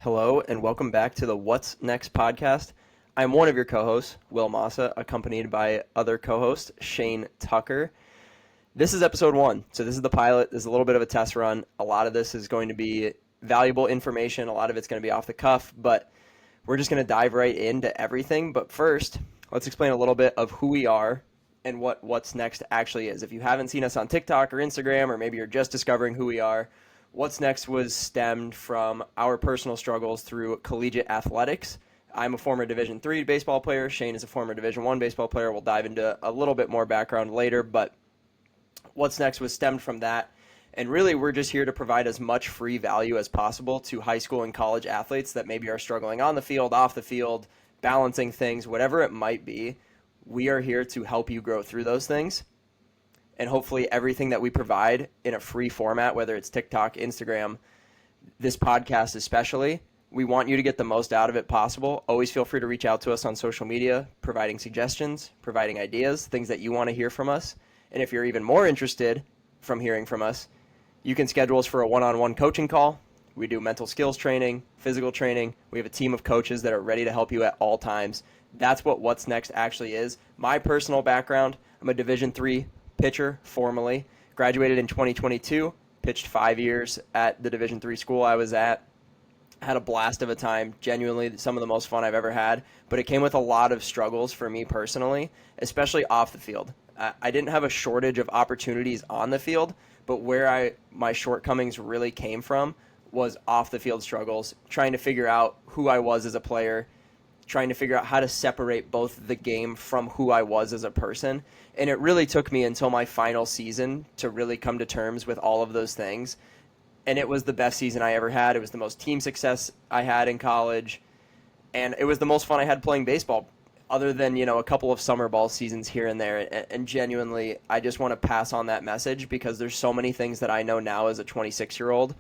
Hello, and welcome back to the What's Next podcast. I'm one of your co-hosts, Will Massa, accompanied by other co-host, Shane Tucker. This is episode 1, so this is the pilot. This is a little bit of a test run. A lot of this is going to be valuable information. A lot of it's going to be off the cuff, but we're just going to dive right into everything. But first, let's explain a little bit of who we are and what What's Next actually is. If you haven't seen us on TikTok or Instagram, or maybe you're just discovering who we are, What's Next was stemmed from our personal struggles through collegiate athletics. I'm a former Division III baseball player. Shane is a former Division I baseball player. We'll dive into a little bit more background later, but What's Next was stemmed from that. And really, we're just here to provide as much free value as possible to high school and college athletes that maybe are struggling on the field, off the field, balancing things, whatever it might be. We are here to help you grow through those things. And hopefully everything that we provide in a free format, whether it's TikTok, Instagram, this podcast especially, we want you to get the most out of it possible. Always feel free to reach out to us on social media, providing suggestions, providing ideas, things that you want to hear from us. And if you're even more interested from hearing from us, you can schedule us for a one-on-one coaching call. We do mental skills training, physical training. We have a team of coaches that are ready to help you at all times. That's what What's Next actually is. My personal background, I'm a Division III pitcher formally, graduated in 2022, pitched 5 years at the Division III school I was at, had a blast of a time, genuinely some of the most fun I've ever had, but it came with a lot of struggles for me personally, especially off the field. I didn't have a shortage of opportunities on the field, but where my shortcomings really came from was off the field struggles, trying to figure out who I was as a player, trying to figure out how to separate both the game from who I was as a person. And it really took me until my final season to really come to terms with all of those things. And it was the best season I ever had. It was the most team success I had in college. And it was the most fun I had playing baseball, other than, a couple of summer ball seasons here and there. And genuinely, I just want to pass on that message because there's so many things that I know now as a 26-year-old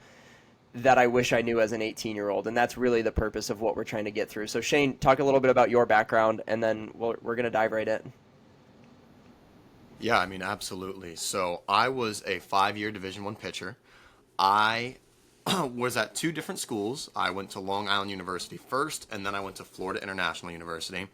that I wish I knew as an 18-year-old. And that's really the purpose of what we're trying to get through. So Shane, talk a little bit about your background, and then we're going to dive right in. Yeah, absolutely. So I was a 5-year Division I pitcher. I was at 2 different schools. I went to Long Island University first, and then I went to Florida International University.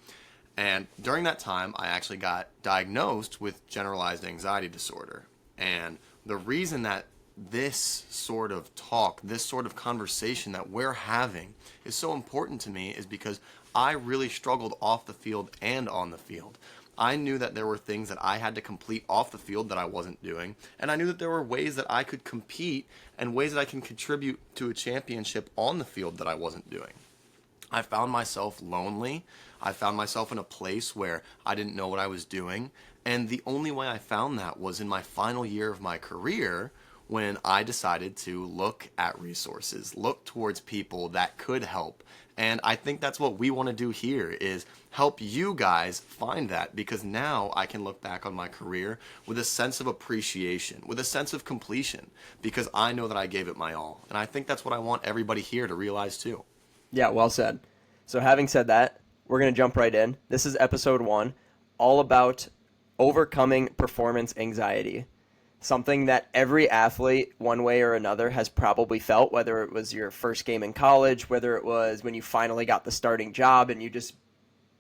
And during that time, I actually got diagnosed with generalized anxiety disorder. And the reason that this sort of talk, this sort of conversation that we're having is so important to me is because I really struggled off the field and on the field. I knew that there were things that I had to complete off the field that I wasn't doing, and I knew that there were ways that I could compete and ways that I can contribute to a championship on the field that I wasn't doing. I found myself lonely. I found myself in a place where I didn't know what I was doing, and the only way I found that was in my final year of my career when I decided to look at resources, look towards people that could help. And I think that's what we want to do here is help you guys find that, because now I can look back on my career with a sense of appreciation, with a sense of completion, because I know that I gave it my all. And I think that's what I want everybody here to realize too. Yeah, well said. So having said that, we're going to jump right in. This is episode 1, all about overcoming performance anxiety. Something that every athlete, one way or another, has probably felt, whether it was your first game in college, whether it was when you finally got the starting job and you just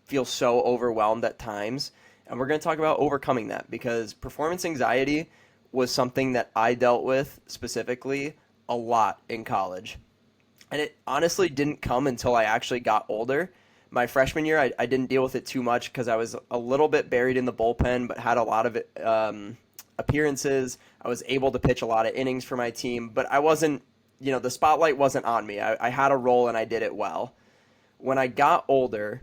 feel so overwhelmed at times. And we're going to talk about overcoming that, because performance anxiety was something that I dealt with specifically a lot in college. And it honestly didn't come until I actually got older. My freshman year, I didn't deal with it too much because I was a little bit buried in the bullpen, but had a lot of appearances. I was able to pitch a lot of innings for my team, but I wasn't, the spotlight wasn't on me. I had a role and I did it well. When I got older,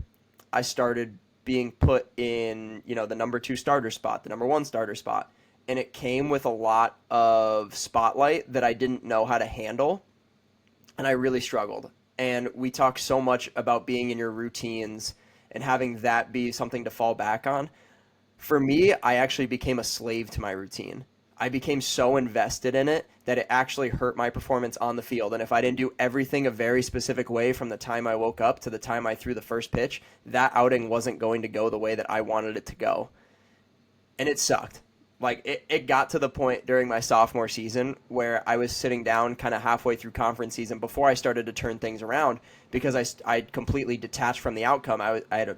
I started being put in, the number 2 starter spot, the number 1 starter spot. And it came with a lot of spotlight that I didn't know how to handle. And I really struggled. And we talk so much about being in your routines and having that be something to fall back on. For me, I actually became a slave to my routine. I became so invested in it that it actually hurt my performance on the field. And if I didn't do everything a very specific way from the time I woke up to the time I threw the first pitch, that outing wasn't going to go the way that I wanted it to go. And it sucked. Like it got to the point during my sophomore season where I was sitting down kind of halfway through conference season before I started to turn things around because I completely detached from the outcome. I had a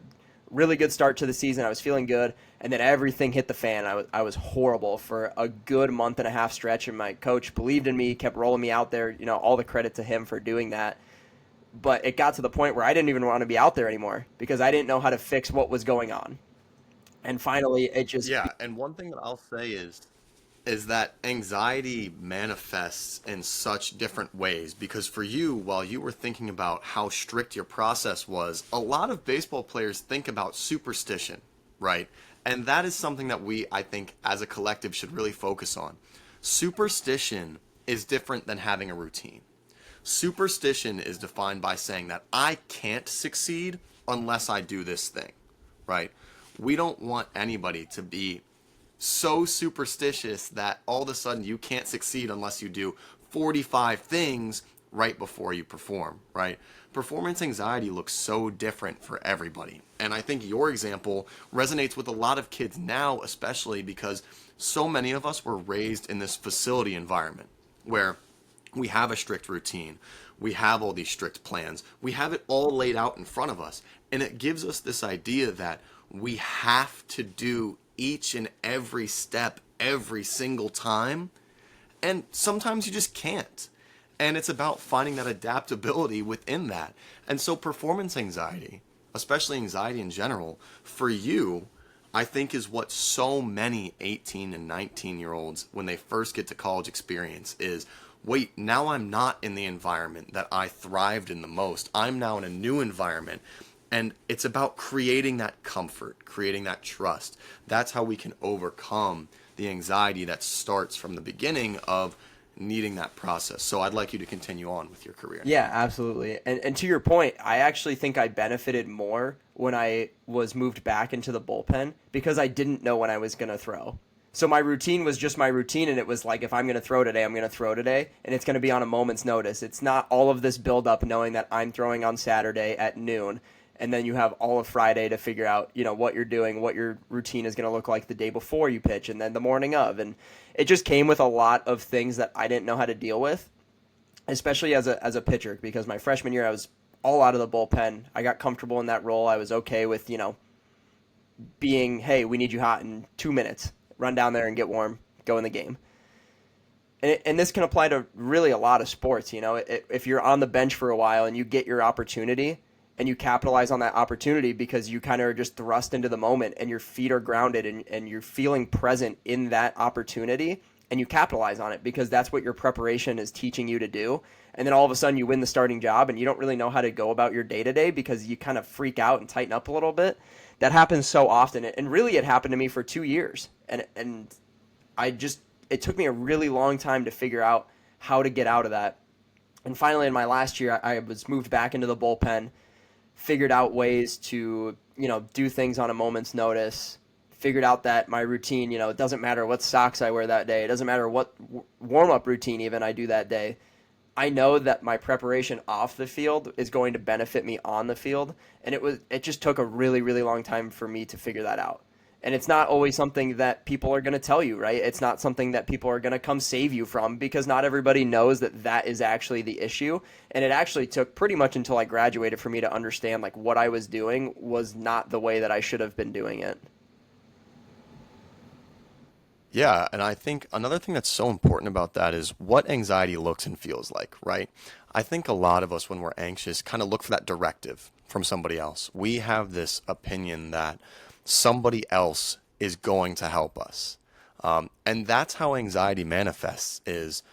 really good start to the season. I was feeling good, and then everything hit the fan. I was horrible for a good month and a half stretch, and my coach believed in me, kept rolling me out there. You know, all the credit to him for doing that. But it got to the point where I didn't even want to be out there anymore because I didn't know how to fix what was going on. And finally, it just Yeah, and one thing that I'll say is that anxiety manifests in such different ways because for you, while you were thinking about how strict your process was, a lot of baseball players think about superstition, right? And that is something that we, I think, as a collective should really focus on. Superstition is different than having a routine. Superstition is defined by saying that I can't succeed unless I do this thing, right? We don't want anybody to be so superstitious that all of a sudden you can't succeed unless you do 45 things right before you perform, right? Performance anxiety looks so different for everybody. And I think your example resonates with a lot of kids now, especially because so many of us were raised in this facility environment where we have a strict routine. We have all these strict plans. We have it all laid out in front of us. And it gives us this idea that we have to do each and every step every single time. And sometimes you just can't. And it's about finding that adaptability within that. And so performance anxiety, especially anxiety in general, for you, I think is what so many 18 and 19-year-olds, when they first get to college experience, is wait, now I'm not in the environment that I thrived in the most. I'm now in a new environment. And it's about creating that comfort, creating that trust. That's how we can overcome the anxiety that starts from the beginning of needing that process. So I'd like you to continue on with your career. Yeah, absolutely. And to your point, I actually think I benefited more when I was moved back into the bullpen because I didn't know when I was going to throw. So my routine was just my routine, and it was like, if I'm going to throw today, I'm going to throw today, and it's going to be on a moment's notice. It's not all of this build up knowing that I'm throwing on Saturday at noon, and then you have all of Friday to figure out, you know, what you're doing, what your routine is going to look like the day before you pitch, and then the morning of. And it just came with a lot of things that I didn't know how to deal with, especially as a pitcher, because my freshman year I was all out of the bullpen. I got comfortable in that role. I was okay with, you know, being, hey, we need you hot in 2 minutes. Run down there and get warm, go in the game. And this can apply to really a lot of sports. You know, if you're on the bench for a while and you get your opportunity and you capitalize on that opportunity because you kind of are just thrust into the moment and your feet are grounded and you're feeling present in that opportunity and you capitalize on it because that's what your preparation is teaching you to do. And then all of a sudden you win the starting job and you don't really know how to go about your day to day because you kind of freak out and tighten up a little bit. That happens so often. And really it happened to me for 2 years. And it took me a really long time to figure out how to get out of that. And finally in my last year, I was moved back into the bullpen, figured out ways to, you know, do things on a moment's notice, figured out that my routine, you know, it doesn't matter what socks I wear that day. It doesn't matter what warm-up routine even I do that day. I know that my preparation off the field is going to benefit me on the field, and it just took a really, really long time for me to figure that out. And it's not always something that people are going to tell you, right? It's not something that people are going to come save you from because not everybody knows that that is actually the issue. And it actually took pretty much until I graduated for me to understand like what I was doing was not the way that I should have been doing it. Yeah, and I think another thing that's so important about that is what anxiety looks and feels like, right? I think a lot of us, when we're anxious, kind of look for that directive from somebody else. We have this opinion that somebody else is going to help us. And that's how anxiety manifests is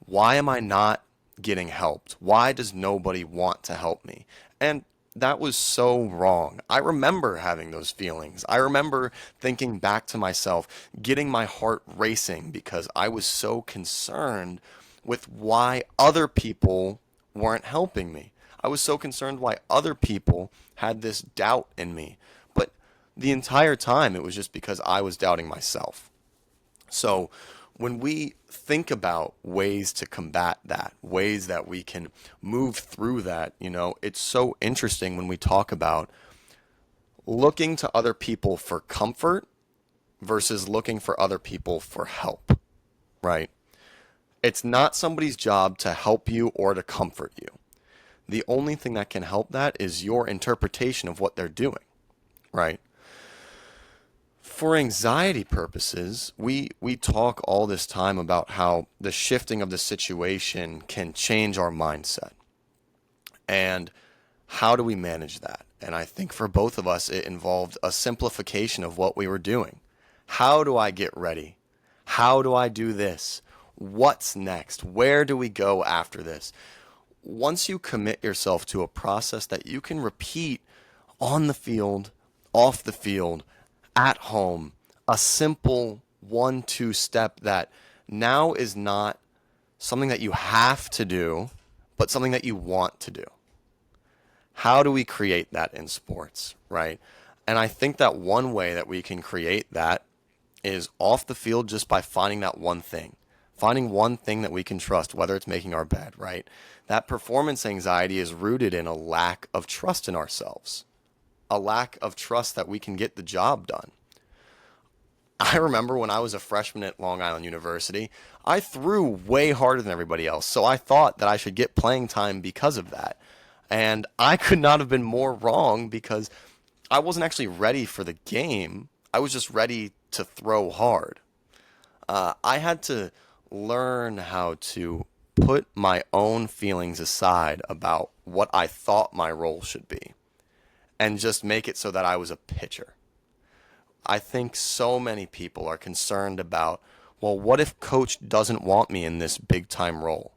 why am I not getting helped? Why does nobody want to help me? And that was so wrong. I remember having those feelings. I remember thinking back to myself, getting my heart racing because I was so concerned with why other people weren't helping me. I was so concerned why other people had this doubt in me. But the entire time, it was just because I was doubting myself. So when we think about ways to combat that, ways that we can move through that, you know, it's so interesting when we talk about looking to other people for comfort versus looking for other people for help, right? It's not somebody's job to help you or to comfort you. The only thing that can help that is your interpretation of what they're doing, right? For anxiety purposes, we talk all this time about how the shifting of the situation can change our mindset. And how do we manage that? And I think for both of us, it involved a simplification of what we were doing. How do I get ready? How do I do this? What's next? Where do we go after this? Once you commit yourself to a process that you can repeat on the field, off the field, at home, a simple 1-2 step that now is not something that you have to do, but something that you want to do. How do we create that in sports, right? And I think that one way that we can create that is off the field just by finding that one thing. Finding one thing that we can trust, whether it's making our bed, right? That performance anxiety is rooted in a lack of trust in ourselves, a lack of trust that we can get the job done. I remember when I was a freshman at Long Island University, I threw way harder than everybody else, so I thought that I should get playing time because of that. And I could not have been more wrong because I wasn't actually ready for the game. I was just ready to throw hard. I had to learn how to put my own feelings aside about what I thought my role should be and just make it so that I was a pitcher. I think so many people are concerned about, well, what if coach doesn't want me in this big time role?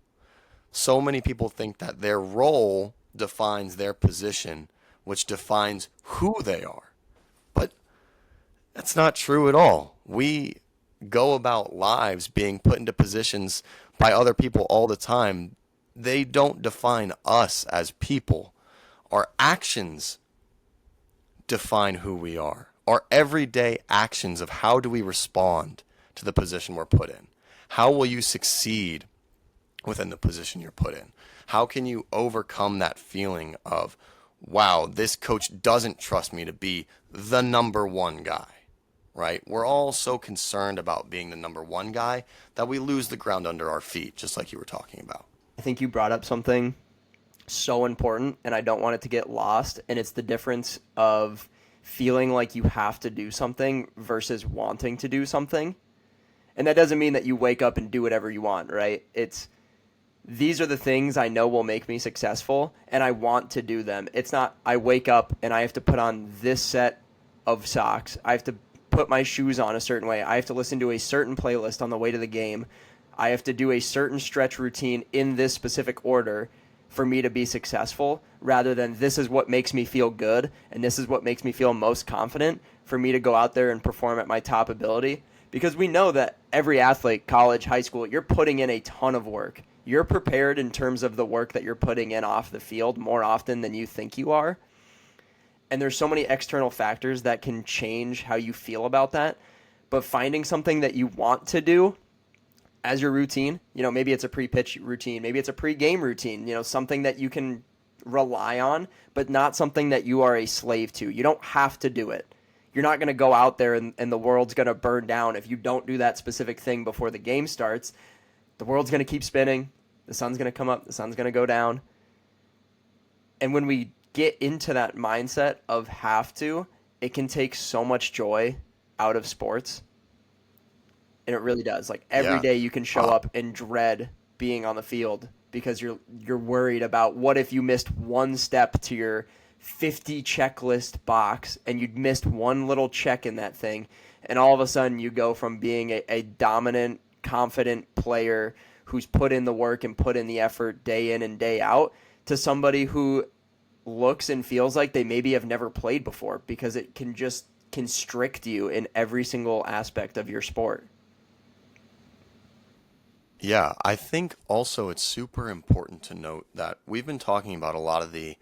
So many people think that their role defines their position, which defines who they are. But that's not true at all. We go about lives being put into positions by other people all the time. They don't define us as people. Our actions define who we are. Our everyday actions of how do we respond to the position we're put in. How will you succeed within the position you're put in? How can you overcome that feeling of, wow, this coach doesn't trust me to be the number one guy, right? We're all so concerned about being the number one guy that we lose the ground under our feet, just like you were talking about. I think you brought up something so important, and I don't want it to get lost, and it's the difference of feeling like you have to do something versus wanting to do something. And that doesn't mean that you wake up and do whatever you want, right? It's these are the things I know will make me successful, and I want to do them. It's not I wake up and I have to put on this set of socks. I have to put my shoes on a certain way. I have to listen to a certain playlist on the way to the game. I have to do a certain stretch routine in this specific order for me to be successful, rather than this is what makes me feel good and this is what makes me feel most confident for me to go out there and perform at my top ability. Because we know that every athlete, college, high school, you're putting in a ton of work. You're prepared in terms of the work that you're putting in off the field more often than you think you are. And there's so many external factors that can change how you feel about that. But finding something that you want to do as your routine, maybe it's a pre-pitch routine, maybe it's a pre-game routine, something that you can rely on, but not something that you are a slave to. You don't have to do it. You're not going to go out there and the world's going to burn down if you don't do that specific thing before the game starts. The world's going to keep spinning. The sun's going to come up. The sun's going to go down. And when we get into that mindset of have to, it can take so much joy out of sports. And it really does. Like every day you can show up and dread being on the field because you're worried about what if you missed one step to your 50 checklist box and you'd missed one little check in that thing, and all of a sudden you go from being a dominant, confident player who's put in the work and put in the effort day in and day out to somebody who looks and feels like they maybe have never played before, because it can just constrict you in every single aspect of your sport. Yeah, I think also it's super important to note that we've been talking about a lot of the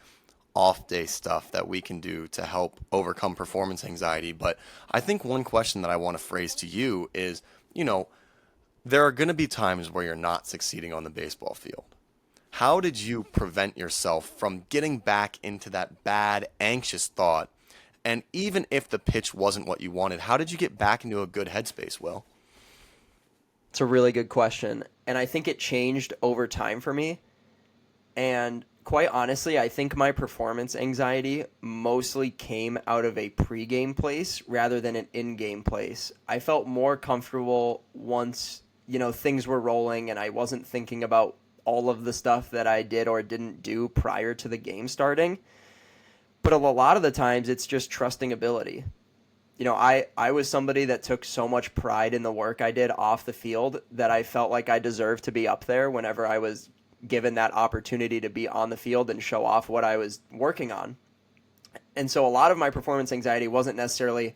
off day stuff that we can do to help overcome performance anxiety. But I think one question that I want to phrase to you is, there are going to be times where you're not succeeding on the baseball field. How did you prevent yourself from getting back into that bad, anxious thought And even if the pitch wasn't what you wanted, how did you get back into a good headspace, Will? It's a really good question. And I think it changed over time for me. And quite honestly, I think my performance anxiety mostly came out of a pregame place rather than an in-game place. I felt more comfortable once, things were rolling and I wasn't thinking about all of the stuff that I did or didn't do prior to the game starting. But a lot of the times it's just trusting ability. I was somebody that took so much pride in the work I did off the field that I felt like I deserved to be up there whenever I was given that opportunity to be on the field and show off what I was working on. And so a lot of my performance anxiety wasn't necessarily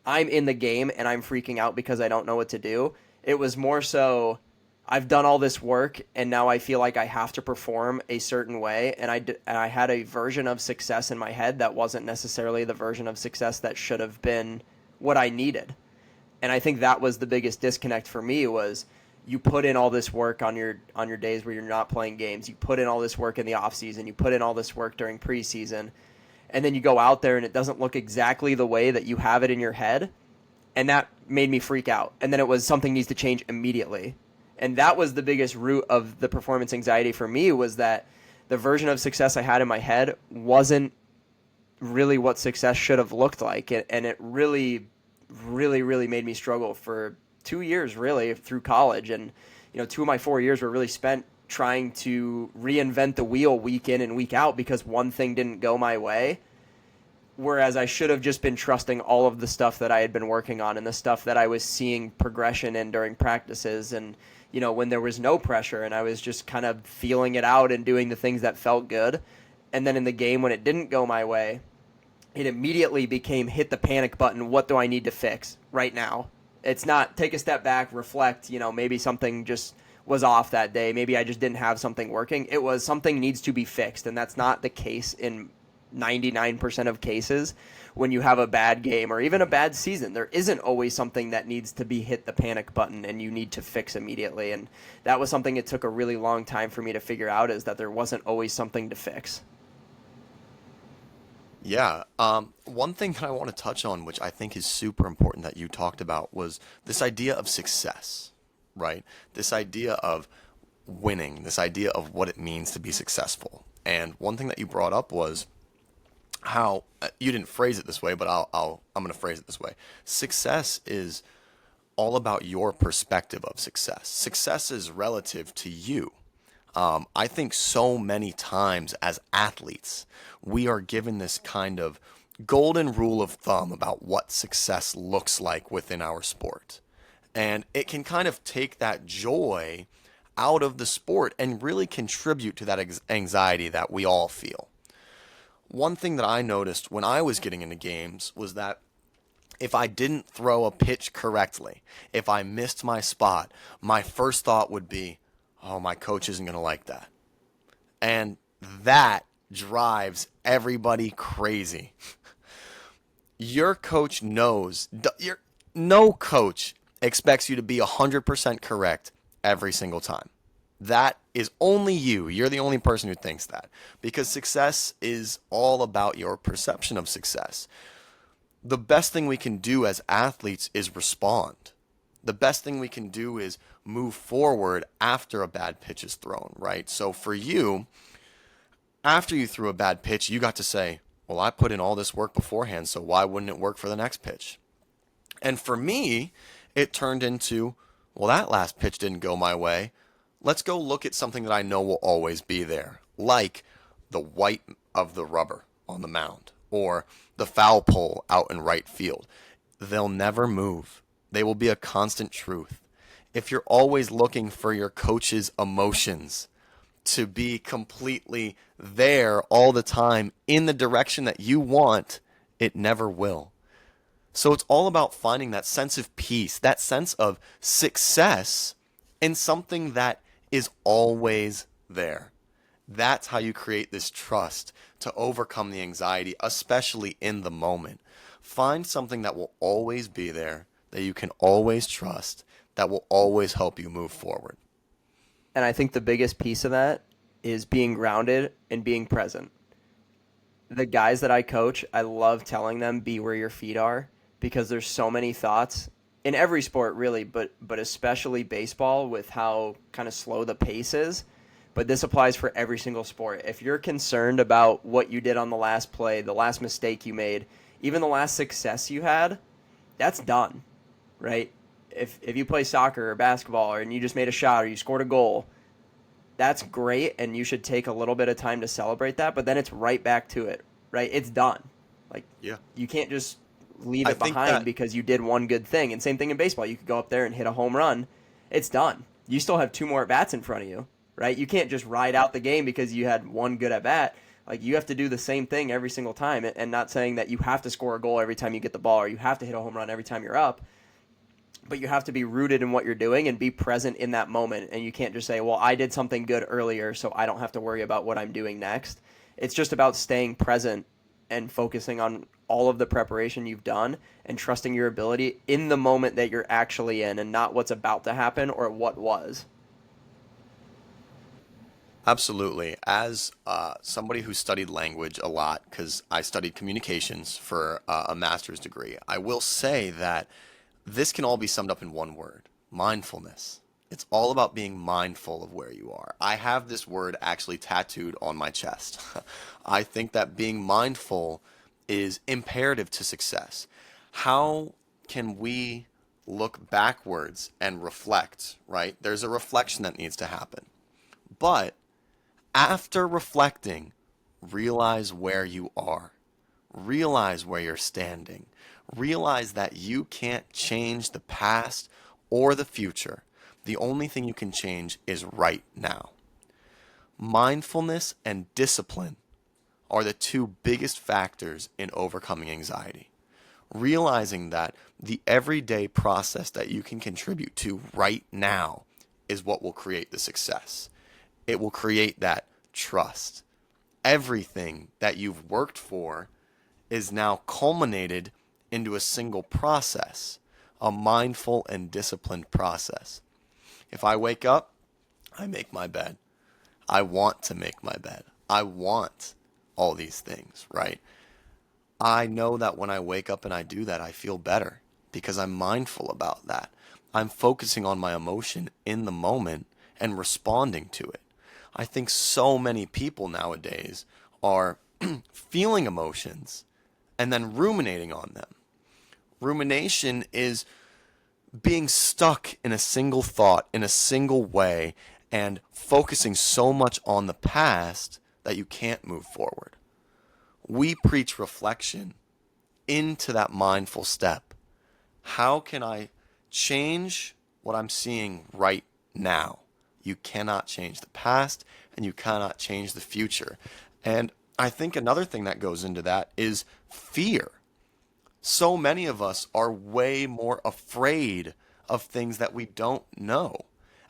I'm in the game and I'm freaking out because I don't know what to do. It was more so I've done all this work and now I feel like I have to perform a certain way, and I had a version of success in my head that wasn't necessarily the version of success that should have been what I needed. And I think that was the biggest disconnect for me was you put in all this work on your days where you're not playing games. You put in all this work in the off season. You put in all this work during preseason, and then you go out there and it doesn't look exactly the way that you have it in your head, and that made me freak out. And then it was something needs to change immediately, and that was the biggest root of the performance anxiety for me was that the version of success I had in my head wasn't really what success should have looked like, and it really, really, really made me struggle for 2 years really through college. And 2 of my 4 years were really spent trying to reinvent the wheel week in and week out because one thing didn't go my way, whereas I should have just been trusting all of the stuff that I had been working on and the stuff that I was seeing progression in during practices, and when there was no pressure and I was just kind of feeling it out and doing the things that felt good. And then in the game when it didn't go my way, it immediately became hit the panic button. What do I need to fix right now? It's not take a step back, reflect, maybe something just was off that day. Maybe I just didn't have something working. It was something needs to be fixed, and that's not the case in 99% of cases when you have a bad game or even a bad season. There isn't always something that needs to be hit the panic button and you need to fix immediately. And that was something it took a really long time for me to figure out, is that there wasn't always something to fix. Yeah. One thing that I want to touch on, which I think is super important that you talked about, was this idea of success, right? This idea of winning, this idea of what it means to be successful. And one thing that you brought up was how you didn't phrase it this way, but I'm going to phrase it this way. Success is all about your perspective of success. Success is relative to you. I think so many times as athletes, we are given this kind of golden rule of thumb about what success looks like within our sport. And it can kind of take that joy out of the sport and really contribute to that anxiety that we all feel. One thing that I noticed when I was getting into games was that if I didn't throw a pitch correctly, if I missed my spot, my first thought would be, oh, my coach isn't going to like that. And that drives everybody crazy. Your coach knows, no coach expects you to be 100% correct every single time. That is only you. You're the only person who thinks that. Because success is all about your perception of success. The best thing we can do as athletes is respond. The best thing we can do is move forward after a bad pitch is thrown, right? So for you, after you threw a bad pitch, you got to say, well, I put in all this work beforehand, so why wouldn't it work for the next pitch? And for me, it turned into, well, that last pitch didn't go my way. Let's go look at something that I know will always be there, like the white of the rubber on the mound or the foul pole out in right field. They'll never move. They will be a constant truth. If you're always looking for your coach's emotions to be completely there all the time in the direction that you want, it never will. So it's all about finding that sense of peace, that sense of success in something that is always there. That's how you create this trust to overcome the anxiety, especially in the moment. Find something that will always be there, that you can always trust, that will always help you move forward. And I think the biggest piece of that is being grounded and being present. the guys that I coach, I love telling them be where your feet are because there's so many thoughts in every sport really, but especially baseball with how kind of slow the pace is. But this applies for every single sport. If you're concerned about what you did on the last play, the last mistake you made, even the last success you had, that's done, right? If you play soccer or basketball and you just made a shot or you scored a goal, that's great and you should take a little bit of time to celebrate that, but then it's right back to it, right? It's done. Like Yeah. you can't just leave I it think behind that because you did one good thing. And same thing in baseball. You could go up there and hit a home run. It's done. You still have two more at bats in front of you, right? You can't just ride out the game because you had one good at bat. Like you have to do the same thing every single time and not saying that you have to score a goal every time you get the ball or you have to hit a home run every time you're up, but you have to be rooted in what you're doing and be present in that moment. And you can't just say, well, I did something good earlier, so I don't have to worry about what I'm doing next. It's just about staying present and focusing on all of the preparation you've done and trusting your ability in the moment that you're actually in and not what's about to happen or what was. Absolutely. As somebody who studied language a lot, because I studied communications for a master's degree, I will say that this can all be summed up in one word: mindfulness. It's all about being mindful of where you are. I have this word actually tattooed on my chest. I think that being mindful is imperative to success. How can we look backwards and reflect, right? There's a reflection that needs to happen. But after reflecting, realize where you are. Realize where you're standing. Realize that you can't change the past or the future. The only thing you can change is right now. Mindfulness and discipline are the two biggest factors in overcoming anxiety. Realizing that the everyday process that you can contribute to right now is what will create the success. It will create that trust. Everything that you've worked for is now culminated into a single process, a mindful and disciplined process. If I wake up, I make my bed. I want to make my bed. I want all these things, right? I know that when I wake up and I do that, I feel better because I'm mindful about that. I'm focusing on my emotion in the moment and responding to it. I think so many people nowadays are feeling emotions and then ruminating on them. Rumination is being stuck in a single thought, in a single way, and focusing so much on the past that you can't move forward. We preach reflection into that mindful step. How can I change what I'm seeing right now? You cannot change the past and you cannot change the future. And I think another thing that goes into that is fear. So many of us are way more afraid of things that we don't know.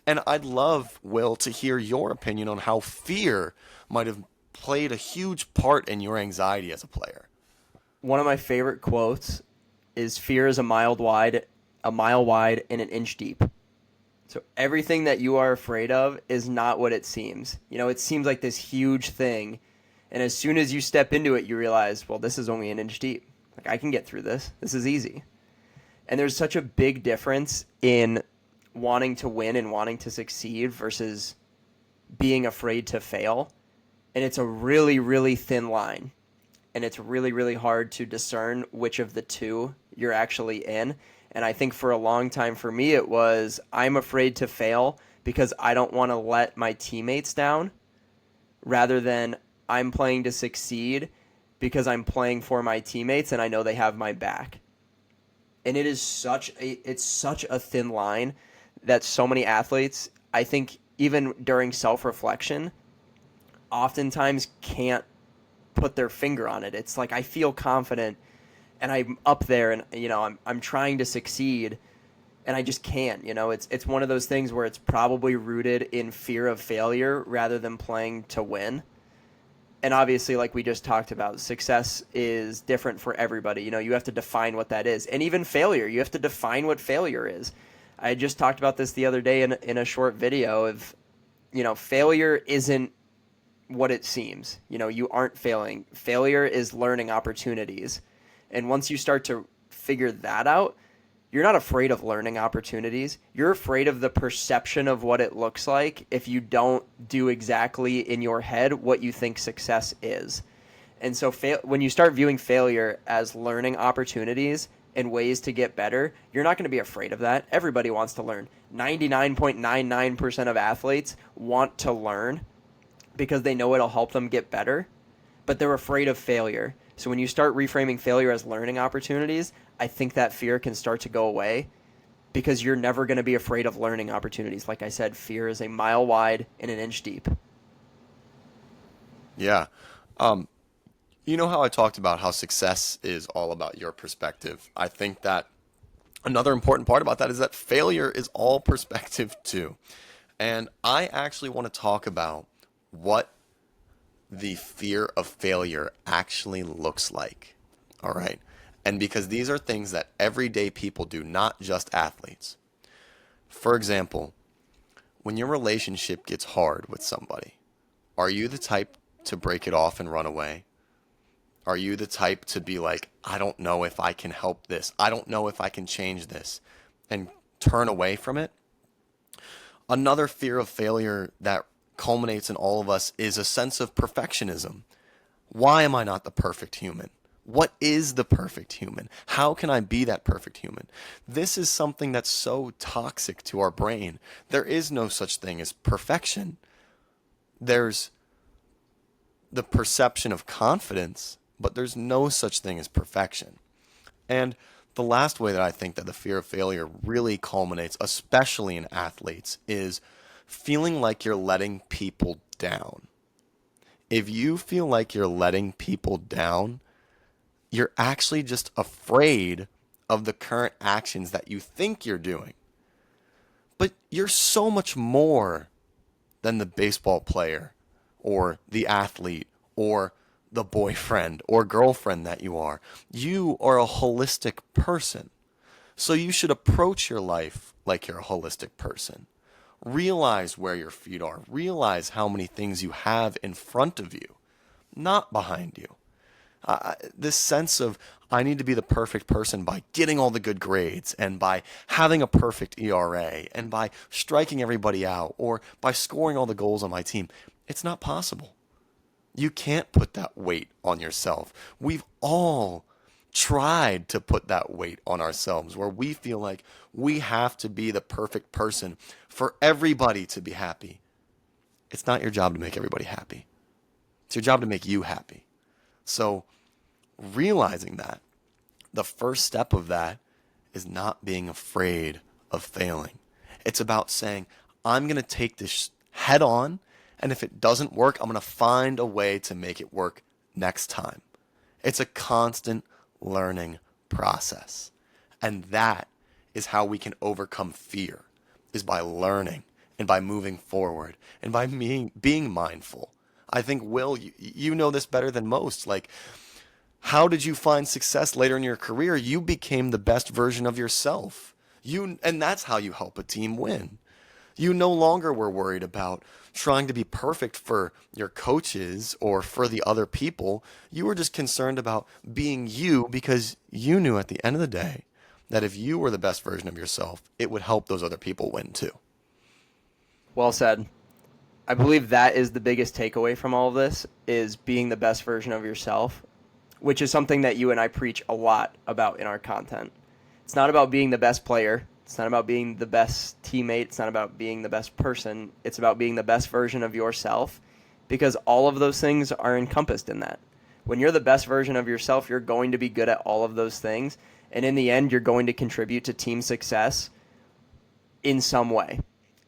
And I'd love, Will, to hear your opinion on how fear might have played a huge part in your anxiety as a player. One of my favorite quotes is fear is a mile wide and an inch deep. So everything that you are afraid of is not what it seems. You know, it seems like this huge thing, and as soon as you step into it, you realize, well, this is only an inch deep. Like I can get through this. This is easy. And there's such a big difference in wanting to win and wanting to succeed versus being afraid to fail. And it's a really, really thin line. And it's really, really hard to discern which of the two you're actually in. And I think for a long time for me, it was I'm afraid to fail because I don't want to let my teammates down rather than I'm playing to succeed because I'm playing for my teammates and I know they have my back. And it's such a thin line that so many athletes, I think even during self-reflection, oftentimes can't put their finger on it. It's like I feel confident and I'm up there and I'm trying to succeed and I just can't. It's one of those things where it's probably rooted in fear of failure rather than playing to win. And obviously, like we just talked about, success is different for everybody. You have to define what that is. And even failure, you have to define what failure is. I just talked about this the other day in a short video of, failure isn't what it seems. You aren't failing. Failure is learning opportunities. And once you start to figure that out, you're not afraid of learning opportunities. You're afraid of the perception of what it looks like if you don't do exactly in your head what you think success is. And so when you start viewing failure as learning opportunities and ways to get better, you're not going to be afraid of that. Everybody wants to learn. 99.99% of athletes want to learn because they know it'll help them get better, but they're afraid of failure. So when you start reframing failure as learning opportunities, I think that fear can start to go away because you're never going to be afraid of learning opportunities. Like I said, fear is a mile wide and an inch deep. Yeah. You know how I talked about how success is all about your perspective? I think that another important part about that is that failure is all perspective too. And I actually want to talk about what the fear of failure actually looks like. All right. And because these are things that everyday people do, not just athletes. For example, when your relationship gets hard with somebody, are you the type to break it off and run away? Are you the type to be like, I don't know if I can help this. I don't know if I can change this, and turn away from it? Another fear of failure that culminates in all of us is a sense of perfectionism. Why am I not the perfect human? What is the perfect human? How can I be that perfect human? This is something that's so toxic to our brain. There is no such thing as perfection. There's the perception of confidence, but there's no such thing as perfection. And the last way that I think that the fear of failure really culminates, especially in athletes, is feeling like you're letting people down. If you feel like you're letting people down, you're actually just afraid of the current actions that you think you're doing. But you're so much more than the baseball player or the athlete or the boyfriend or girlfriend that you are. You are a holistic person. So you should approach your life like you're a holistic person. Realize where your feet are. Realize how many things you have in front of you, not behind you. This sense of I need to be the perfect person by getting all the good grades and by having a perfect ERA and by striking everybody out or by scoring all the goals on my team. It's not possible. You can't put that weight on yourself. We've all tried to put that weight on ourselves where we feel like we have to be the perfect person for everybody to be happy. It's not your job to make everybody happy. It's your job to make you happy. So realizing that, the first step of that is not being afraid of failing. It's about saying, I'm going to take this head on, and if it doesn't work, I'm going to find a way to make it work next time. It's a constant learning process. And that is how we can overcome fear, is by learning and by moving forward and by being mindful. I think, Will, you know this better than most. Like, how did you find success later in your career? You became the best version of yourself. And that's how you help a team win. You no longer were worried about trying to be perfect for your coaches or for the other people. You were just concerned about being you because you knew at the end of the day that if you were the best version of yourself, it would help those other people win too. Well said. I believe that is the biggest takeaway from all of this is being the best version of yourself, which is something that you and I preach a lot about in our content. It's not about being the best player. It's not about being the best teammate. It's not about being the best person. It's about being the best version of yourself because all of those things are encompassed in that. When you're the best version of yourself, you're going to be good at all of those things. And in the end, you're going to contribute to team success in some way.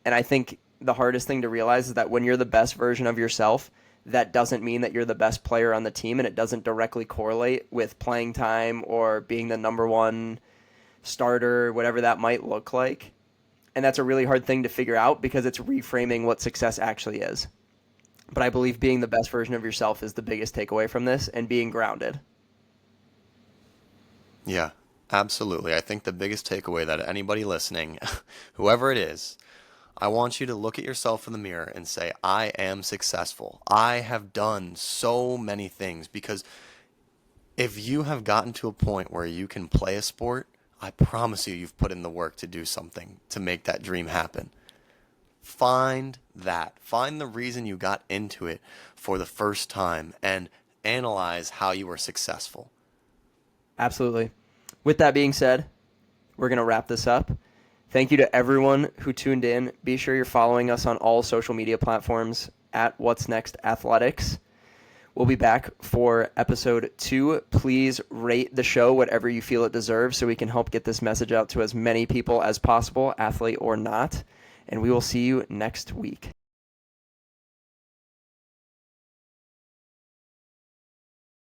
And I think the hardest thing to realize is that when you're the best version of yourself, that doesn't mean that you're the best player on the team, and it doesn't directly correlate with playing time or being the number one starter, whatever that might look like. And that's a really hard thing to figure out because it's reframing what success actually is. But I believe being the best version of yourself is the biggest takeaway from this and being grounded. Yeah, absolutely. I think the biggest takeaway that anybody listening, whoever it is, I want you to look at yourself in the mirror and say, I am successful. I have done so many things. Because if you have gotten to a point where you can play a sport, I promise you, you've put in the work to do something to make that dream happen. Find that. Find the reason you got into it for the first time and analyze how you were successful. Absolutely. With that being said, we're going to wrap this up. Thank you to everyone who tuned in. Be sure you're following us on all social media platforms at What's Next Athletics. We'll be back for episode 2. Please rate the show whatever you feel it deserves so we can help get this message out to as many people as possible, athlete or not. And we will see you next week.